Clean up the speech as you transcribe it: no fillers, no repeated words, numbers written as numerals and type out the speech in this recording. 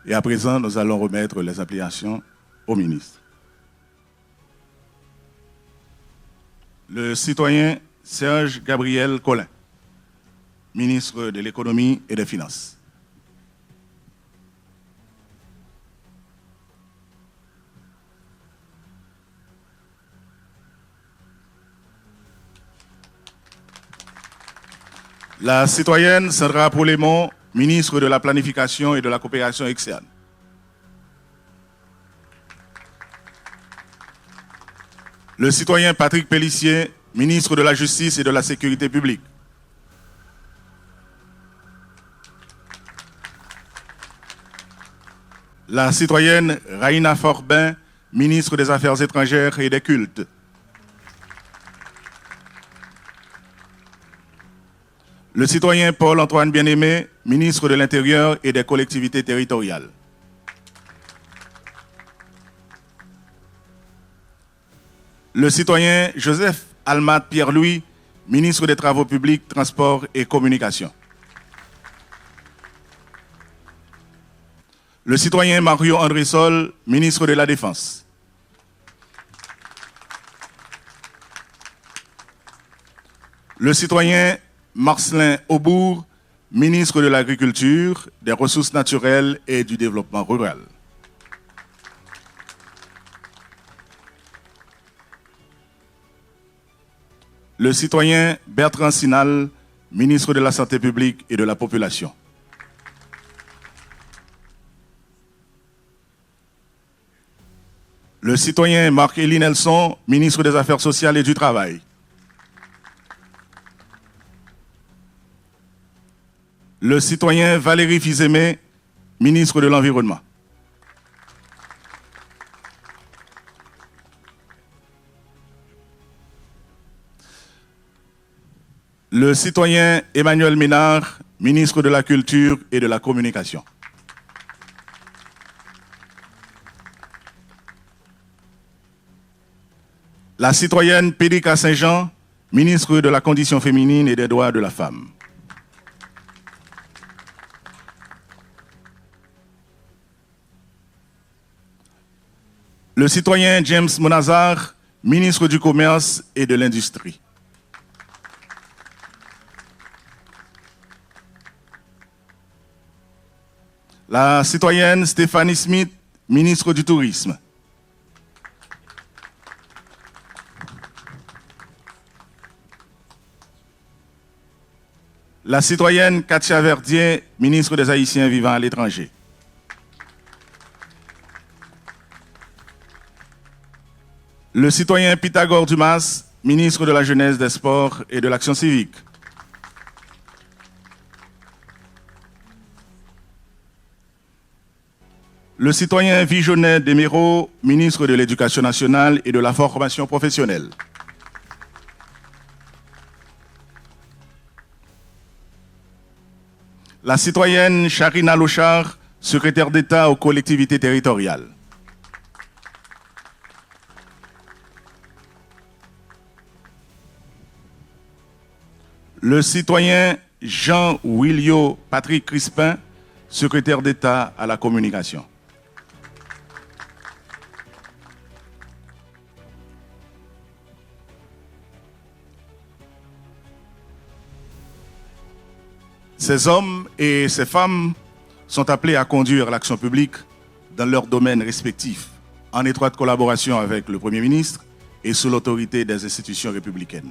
Et à présent, nous allons remettre les applications au ministre. Le citoyen Serge Gabriel Collin, ministre de l'Économie et des Finances. La citoyenne Sandra Poulémont, ministre de la Planification et de la Coopération externe. Le citoyen Patrick Pellissier, ministre de la Justice et de la Sécurité publique. La citoyenne Raïna Forbin, ministre des Affaires étrangères et des Cultes. Le citoyen Paul-Antoine Bien-Aimé, ministre de l'Intérieur et des collectivités territoriales. Le citoyen Joseph Almat Pierre-Louis, ministre des Travaux publics, Transports et Communications. Le citoyen Mario André Sol, ministre de la Défense. Le citoyen Marcelin Aubourg, ministre de l'Agriculture, des Ressources naturelles et du Développement rural. Le citoyen Bertrand Sinal, ministre de la Santé publique et de la Population. Le citoyen Marc-Élie Nelson, ministre des Affaires sociales et du Travail. Le citoyen Valérie Fizemé, ministre de l'Environnement. Le citoyen Emmanuel Ménard, ministre de la Culture et de la Communication. La citoyenne Pédika Saint-Jean, ministre de la Condition féminine et des droits de la femme. Le citoyen James Monazar, ministre du Commerce et de l'Industrie. La citoyenne Stéphanie Smith, ministre du Tourisme. La citoyenne Katia Verdier, ministre des Haïtiens vivant à l'étranger. Le citoyen Pythagore Dumas, ministre de la Jeunesse, des Sports et de l'Action civique. Le citoyen Vigeonnet Desméraud, ministre de l'Éducation nationale et de la formation professionnelle. La citoyenne Charina Lochard, secrétaire d'État aux collectivités territoriales. Le citoyen Jean-Willio Patrick Crispin, secrétaire d'État à la communication. Ces hommes et ces femmes sont appelés à conduire l'action publique dans leurs domaines respectifs, en étroite collaboration avec le Premier ministre et sous l'autorité des institutions républicaines.